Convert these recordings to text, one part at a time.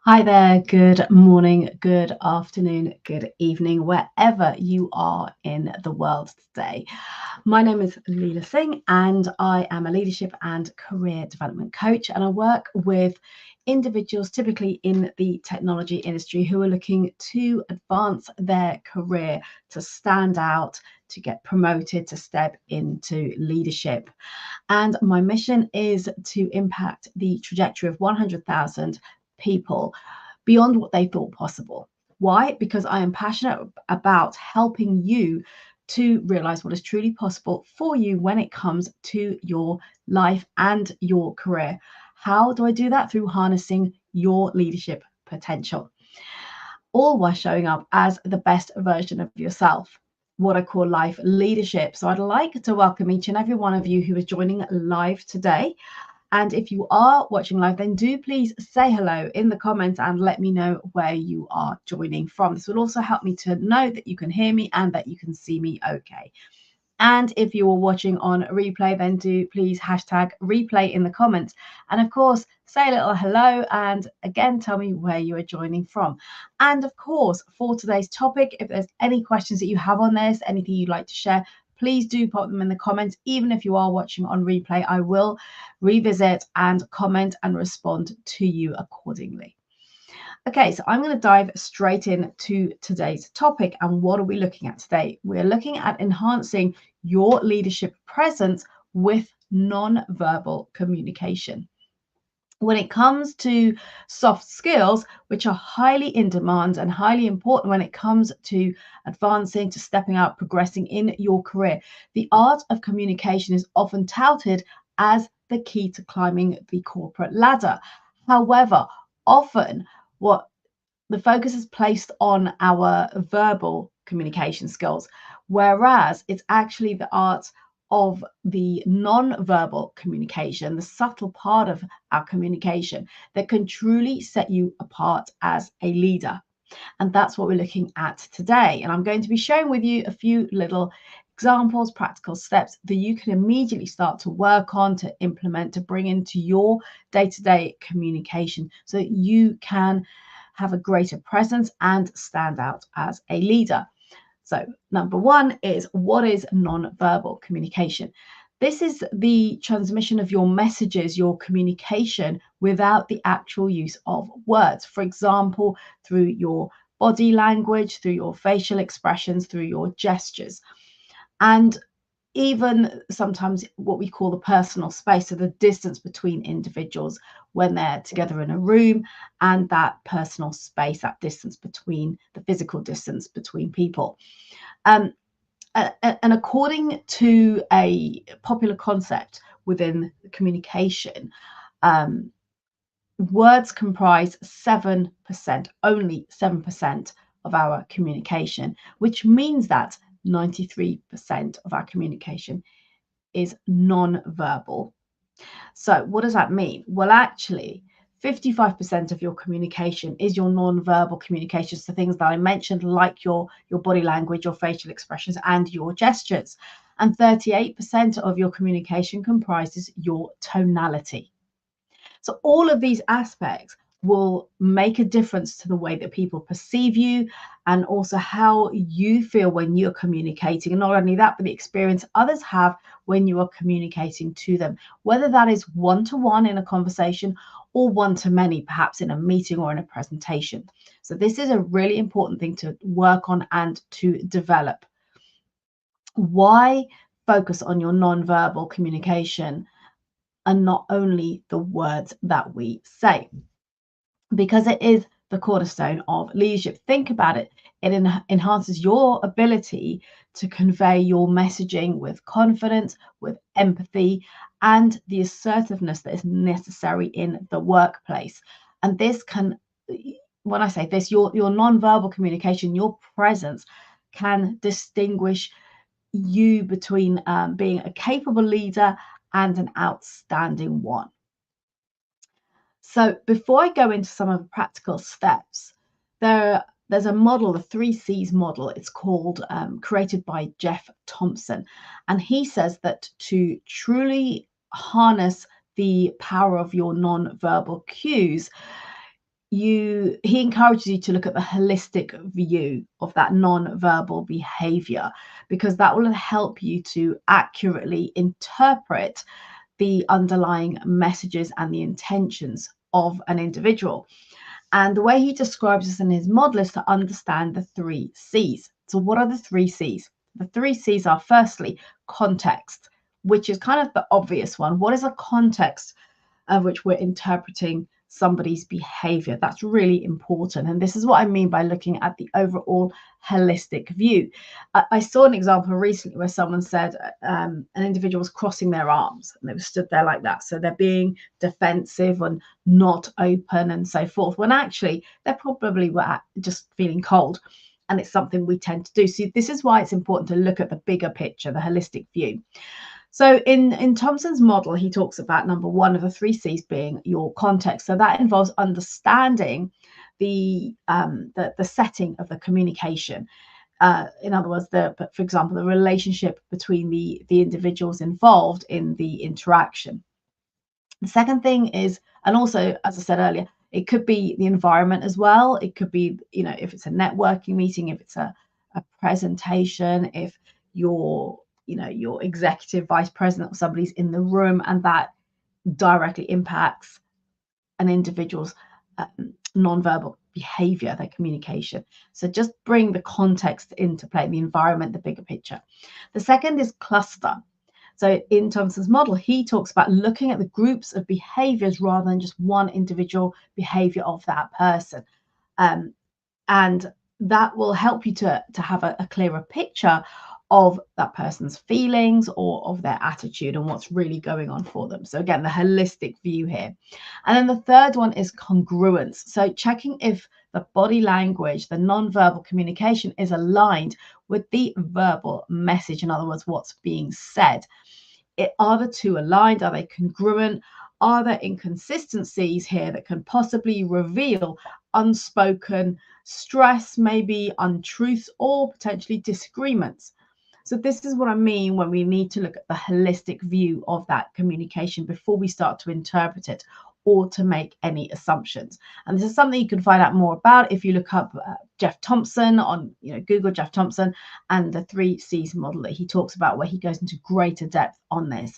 Hi there, good morning, good afternoon, good evening, wherever you are in the world today. My name is Leila Singh, and I am a leadership and career development coach. And I work with individuals, typically in the technology industry, who are looking to advance their career, to stand out, to get promoted, to step into leadership. And my mission is to impact the trajectory of 100,000 people beyond what they thought possible. Why? Because I am passionate about helping you to realize what is truly possible for you when it comes to your life and your career. How do I do that? Through harnessing your leadership potential, all while showing up as the best version of yourself, what I call life leadership. So I'd like to welcome each and every one of you who is joining live today. And if you are watching live, then do please say hello in the comments and let me know where you are joining from. This will also help me to know that you can hear me and that you can see me okay. And if you are watching on replay, then do please hashtag replay in the comments. And of course, say a little hello and again, tell me where you are joining from. And of course, for today's topic, if there's any questions that you have on this, anything you'd like to share, please do pop them in the comments. Even if you are watching on replay, I will revisit and comment and respond to you accordingly. Okay, so I'm going to dive straight into today's topic. And what are we looking at today? We're looking at enhancing your leadership presence with non-verbal communication. When it comes to soft skills, which are highly in demand and highly important when it comes to advancing, to stepping out, progressing in your career, the art of communication is often touted as the key to climbing the corporate ladder. However, often what the focus is placed on our verbal communication skills, whereas it's actually the art of the non-verbal communication, the subtle part of our communication that can truly set you apart as a leader. And that's what we're looking at today. And I'm going to be sharing with you a few little examples, practical steps that you can immediately start to work on, to implement, to bring into your day-to-day communication so that you can have a greater presence and stand out as a leader. So, number one is, what is non-verbal communication? This is the transmission of your messages, your communication without the actual use of words. For example, through your body language, through your facial expressions, through your gestures. And even sometimes what we call the personal space, so the distance between individuals when they're together in a room, and that personal space, that distance between the physical distance between people. And according to a popular concept within communication, words comprise 7%, only 7% of our communication, which means that 93% of our communication is non-verbal. So what does that mean? Well, actually, 55% of your communication is your non-verbal communication. So things that I mentioned, like your body language, your facial expressions, and your gestures. And 38% of your communication comprises your tonality. So all of these aspects will make a difference to the way that people perceive you and also how you feel when you're communicating. And not only that, but the experience others have when you are communicating to them, whether that is one-to-one in a conversation or one-to-many, perhaps in a meeting or in a presentation. So this is a really important thing to work on and to develop. Why focus on your non-verbal communication and not only the words that we say? Because it is the cornerstone of leadership. Think about it. It enhances your ability to convey your messaging with confidence, with empathy, and the assertiveness that is necessary in the workplace. And this can, when I say this, your non-verbal communication, your presence can distinguish you between being a capable leader and an outstanding one. So before I go into some of the practical steps, there's a model, the 3Cs model. It's called, created by Jeff Thompson. And he says that to truly harness the power of your non-verbal cues, he encourages you to look at the holistic view of that non-verbal behavior, because that will help you to accurately interpret the underlying messages and the intentions of an individual. And the way he describes this in his model is to understand the 3 C's. So what are the 3 C's? The 3 C's are, firstly, context, which is kind of the obvious one. What is a context of which we're interpreting somebody's behavior? That's really important. And this is what I mean by looking at the overall holistic view. I saw an example recently where someone said an individual was crossing their arms and they were stood there like that. So they're being defensive and not open and so forth, when actually they probably were just feeling cold. And it's something we tend to do. So this is why it's important to look at the bigger picture, the holistic view. So in Thompson's model, he talks about number one of the 3 C's being your context. So that involves understanding the setting of the communication. In other words, for example, the relationship between the individuals involved in the interaction. The second thing is, and also, as I said earlier, it could be the environment as well. It could be, if it's a networking meeting, if it's a presentation, if you're your executive vice president or somebody's in the room, and that directly impacts an individual's nonverbal behavior, their communication. So just bring the context into play, the environment, the bigger picture. The second is cluster. So in Thompson's model, he talks about looking at the groups of behaviors rather than just one individual behavior of that person. And that will help you to have a clearer picture of that person's feelings or of their attitude and what's really going on for them. So again, the holistic view here. And then the third one is congruence. So checking if the body language, the non-verbal communication is aligned with the verbal message. In other words, what's being said. Are the two aligned? Are they congruent? Are there inconsistencies here that can possibly reveal unspoken stress, maybe untruths, or potentially disagreements? So this is what I mean when we need to look at the holistic view of that communication before we start to interpret it or to make any assumptions. And this is something you can find out more about if you look up Jeff Thompson on Google Jeff Thompson and the 3 C's model that he talks about, where he goes into greater depth on this.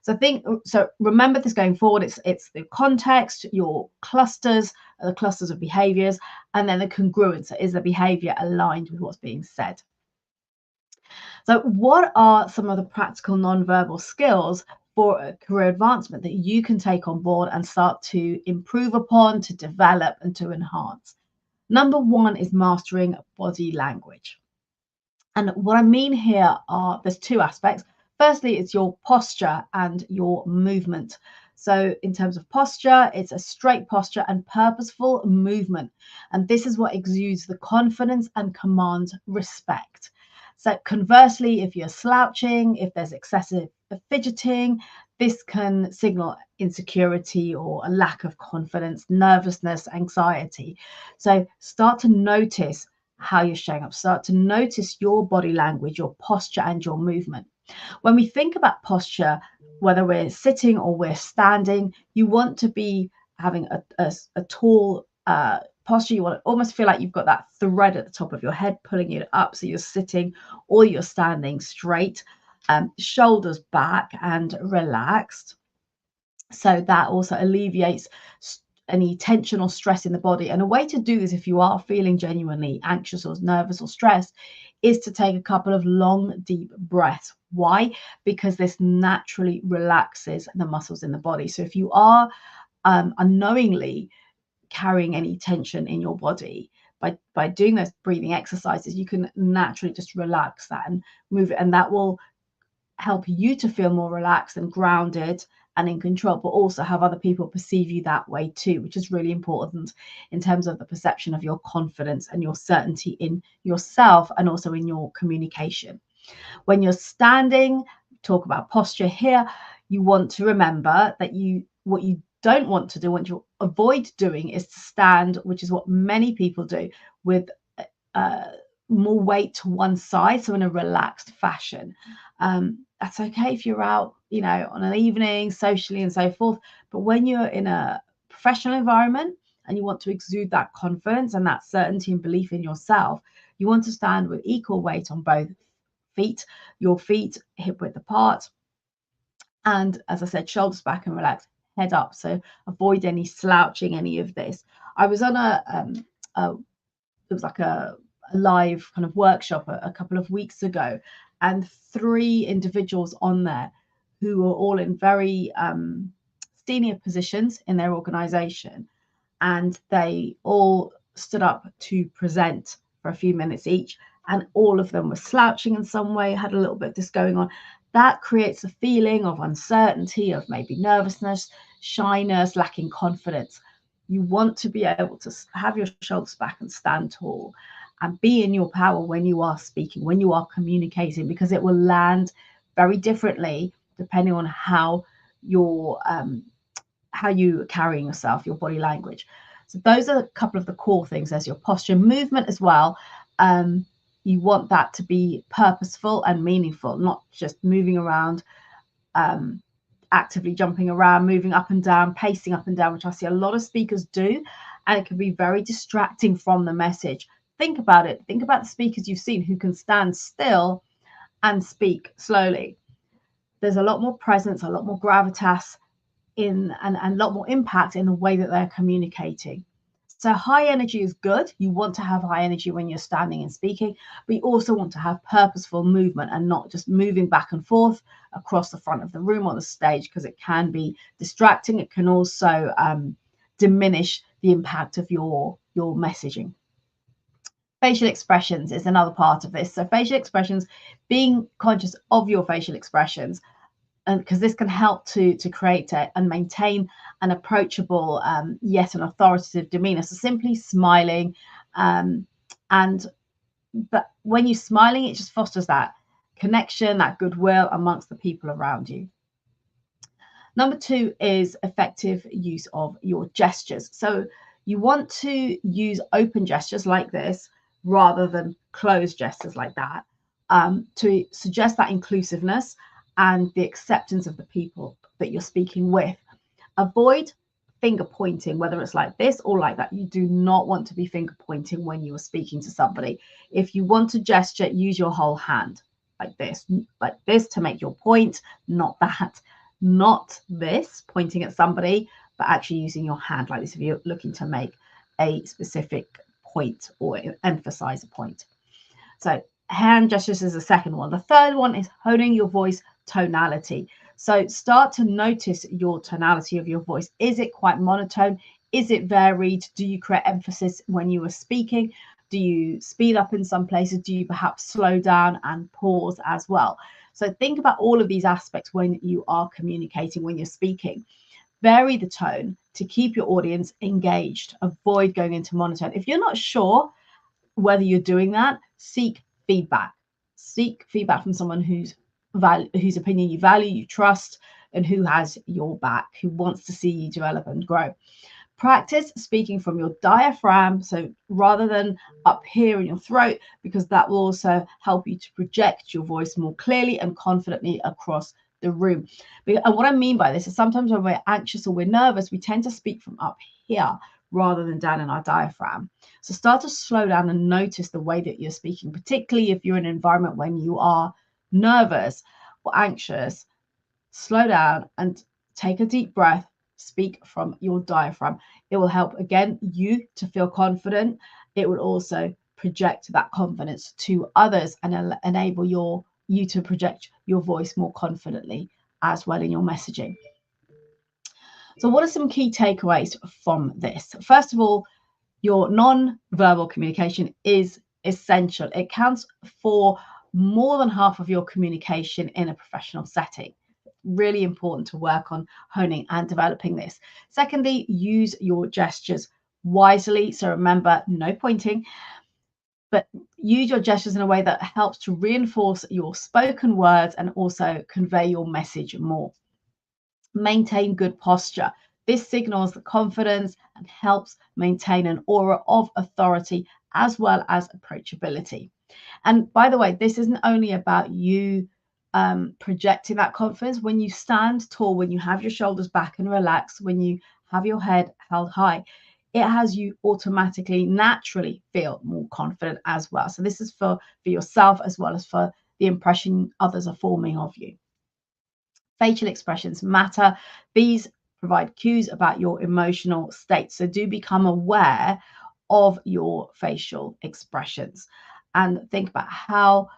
So remember this going forward. It's the context, your clusters, the clusters of behaviors, and then the congruence. So is the behavior aligned with what's being said? So what are some of the practical nonverbal skills for a career advancement that you can take on board and start to improve upon, to develop, and to enhance? Number one is mastering body language. And what I mean here there's 2 aspects. Firstly, it's your posture and your movement. So in terms of posture, it's a straight posture and purposeful movement. And this is what exudes the confidence and commands respect. So conversely, if you're slouching, if there's excessive fidgeting, this can signal insecurity or a lack of confidence, nervousness, anxiety. So start to notice how you're showing up. Start to notice your body language, your posture, and your movement. When we think about posture, whether we're sitting or we're standing, you want to be having a tall posture. You want to almost feel like you've got that thread at the top of your head pulling you up, so you're sitting or you're standing straight, shoulders back and relaxed. So that also alleviates any tension or stress in the body. And a way to do this, if you are feeling genuinely anxious or nervous or stressed, is to take a couple of long, deep breaths. Why? Because this naturally relaxes the muscles in the body. So if you are unknowingly carrying any tension in your body, by doing those breathing exercises, you can naturally just relax that and move it, and that will help you to feel more relaxed and grounded and in control, but also have other people perceive you that way too, which is really important in terms of the perception of your confidence and your certainty in yourself and also in your communication. When you're standing, talk about posture here, you want to remember that what you don't want to do, what you avoid doing, is to stand, which is what many people do, with more weight to one side, so in a relaxed fashion. That's okay if you're out, on an evening, socially and so forth. But when you're in a professional environment and you want to exude that confidence and that certainty and belief in yourself, you want to stand with equal weight on both feet, your feet hip width apart, and as I said, shoulders back and relaxed, head up. So avoid any slouching, any of this. I was on it was like a live kind of workshop a couple of weeks ago, and 3 individuals on there who were all in very senior positions in their organization, and they all stood up to present for a few minutes each, and all of them were slouching in some way, had a little bit of this going on. That creates a feeling of uncertainty, of maybe nervousness, shyness, lacking confidence. You want to be able to have your shoulders back and stand tall and be in your power when you are speaking, when you are communicating, because it will land very differently depending on how you're how you are carrying yourself, your body language. So those are a couple of the core things. There's your posture, movement as well. You want that to be purposeful and meaningful, not just moving around, actively jumping around, moving up and down, pacing up and down, which I see a lot of speakers do, and it can be very distracting from the message. Think about it. Think about the speakers you've seen who can stand still and speak slowly. There's a lot more presence, a lot more gravitas in and a lot more impact in the way that they're communicating. So high energy is good. You want to have high energy when you're standing and speaking, but you also want to have purposeful movement and not just moving back and forth across the front of the room or the stage, because it can be distracting. It can also diminish the impact of your messaging. Facial expressions is another part of this. So facial expressions, being conscious of your facial expressions, and because this can help to create and maintain an approachable yet an authoritative demeanor. So simply smiling, but when you're smiling, it just fosters that connection, that goodwill amongst the people around you. Number 2 is effective use of your gestures. So you want to use open gestures like this rather than closed gestures like that, to suggest that inclusiveness and the acceptance of the people that you're speaking with. Avoid finger pointing, whether it's like this or like that. You do not want to be finger pointing when you are speaking to somebody. If you want to gesture, use your whole hand like this to make your point, not that, not this pointing at somebody, but actually using your hand like this if you're looking to make a specific point or emphasize a point. So hand gestures is the second one. The third one is honing your voice tonality. So start to notice your tonality of your voice. Is it quite monotone? Is it varied? Do you create emphasis when you are speaking? Do you speed up in some places? Do you perhaps slow down and pause as well? So think about all of these aspects when you are communicating, when you're speaking. Vary the tone to keep your audience engaged. Avoid going into monotone. If you're not sure whether you're doing that, seek feedback. Seek feedback from someone whose opinion you value, you trust, and who has your back, who wants to see you develop and grow. Practice speaking from your diaphragm, so rather than up here in your throat, because that will also help you to project your voice more clearly and confidently across the room. And what I mean by this is sometimes when we're anxious or we're nervous, we tend to speak from up here rather than down in our diaphragm. So start to slow down and notice the way that you're speaking, particularly if you're in an environment when you are nervous or anxious. Slow down and take a deep breath. Speak from your diaphragm. It will help, again, you to feel confident. It will also project that confidence to others and enable you to project your voice more confidently as well in your messaging. So what are some key takeaways from this? First of all, your non-verbal communication is essential. It counts for more than half of your communication in a professional setting. Really important to work on honing and developing this. Secondly, use your gestures wisely. So remember, no pointing, but use your gestures in a way that helps to reinforce your spoken words and also convey your message more. Maintain good posture. This signals the confidence and helps maintain an aura of authority as well as approachability. And by the way, this isn't only about you projecting that confidence. When you stand tall, when you have your shoulders back and relaxed, when you have your head held high, it has you automatically, naturally feel more confident as well. So this is for yourself as well as for the impression others are forming of you. Facial expressions matter. These provide cues about your emotional state. So do become aware of your facial expressions and think about how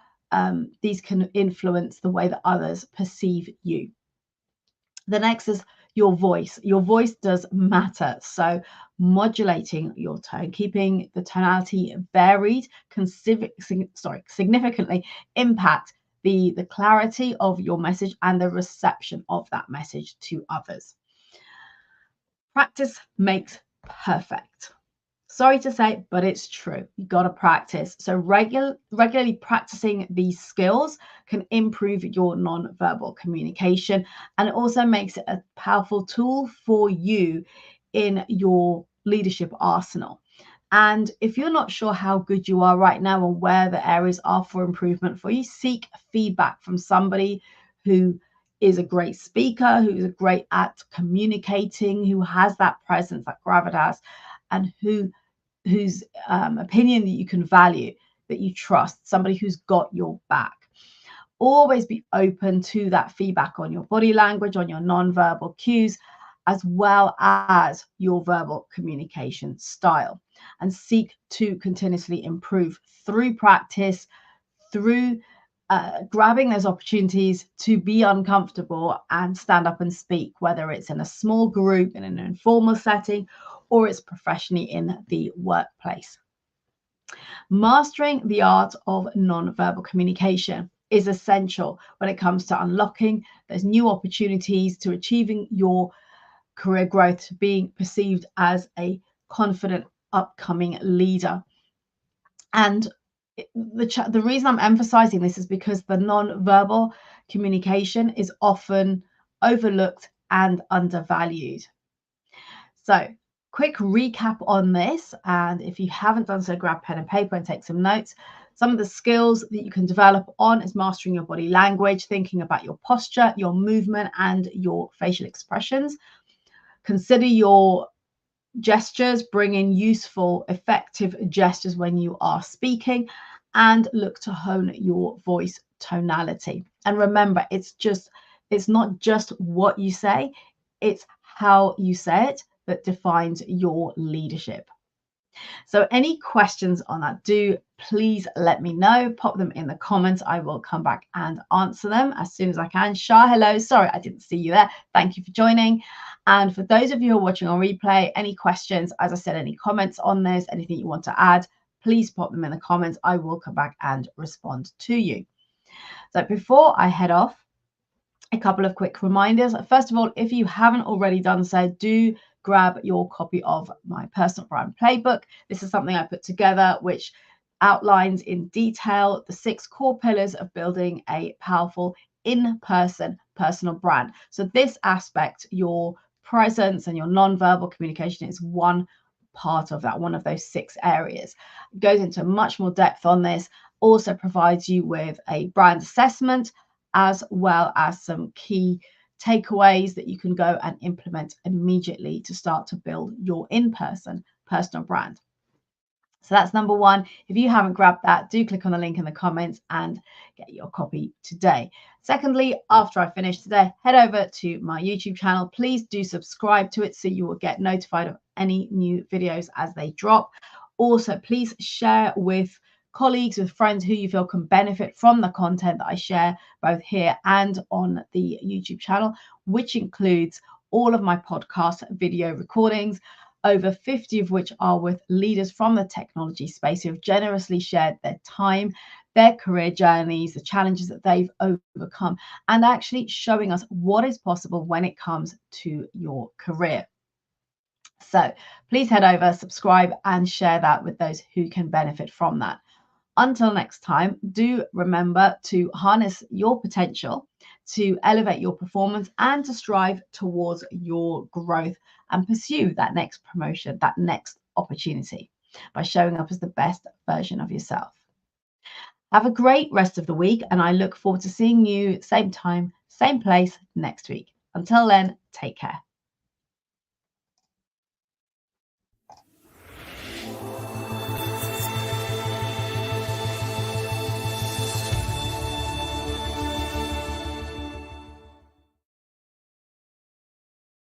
these can influence the way that others perceive you. The next is your voice. Your voice does matter. So modulating your tone, keeping the tonality varied can significantly impact the clarity of your message and the reception of that message to others. Practice makes perfect. Sorry to say, but it's true. You got to practice. So regularly practicing these skills can improve your non-verbal communication, and it also makes it a powerful tool for you in your leadership arsenal. And if you're not sure how good you are right now and where the areas are for improvement for you, seek feedback from somebody who is a great speaker, who is great at communicating, who has that presence, that gravitas, and whose opinion that you can value, that you trust, somebody who's got your back. Always be open to that feedback on your body language, on your non-verbal cues, as well as your verbal communication style, and seek to continuously improve through practice, through grabbing those opportunities to be uncomfortable and stand up and speak, whether it's in a small group, in an informal setting, or it's professionally in the workplace. Mastering the art of non-verbal communication is essential when it comes to unlocking those new opportunities, to achieving your career growth, to being perceived as a confident upcoming leader. And the reason I'm emphasizing this is because the non-verbal communication is often overlooked and undervalued. So, quick recap on this, and if you haven't done so, grab pen and paper and take some notes. Some of the skills that you can develop on is mastering your body language, thinking about your posture, your movement, and your facial expressions. Consider your gestures, bring in useful, effective gestures when you are speaking, and look to hone your voice tonality. And remember, it's not just what you say, it's how you say it that defines your leadership. So any questions on that, do please let me know. Pop them in the comments. I will come back and answer them as soon as I can. Shah, hello. Sorry, I didn't see you there. Thank you for joining. And for those of you who are watching on replay, any questions, as I said, any comments on this, anything you want to add, please pop them in the comments. I will come back and respond to you. So before I head off, a couple of quick reminders. First of all, if you haven't already done so, do grab your copy of my personal brand playbook. This is something I put together which outlines in detail the 6 core pillars of building a powerful in-person personal brand. So this aspect, your presence and your non-verbal communication, is one part of that, one of those 6 areas. It goes into much more depth on this, also provides you with a brand assessment, as well as some key takeaways that you can go and implement immediately to start to build your in-person personal brand. So that's number 1. If you haven't grabbed that, do click on the link in the comments and get your copy today. Secondly, after I finish today, head over to my YouTube channel. Please do subscribe to it so you will get notified of any new videos as they drop. Also, please share with colleagues, with friends who you feel can benefit from the content that I share both here and on the YouTube channel, which includes all of my podcast video recordings, over 50 of which are with leaders from the technology space who have generously shared their time, their career journeys, the challenges that they've overcome, and actually showing us what is possible when it comes to your career. So please head over, subscribe, and share that with those who can benefit from that. Until next time, do remember to harness your potential, to elevate your performance, and to strive towards your growth and pursue that next promotion, that next opportunity by showing up as the best version of yourself. Have a great rest of the week, and I look forward to seeing you same time, same place next week. Until then, take care.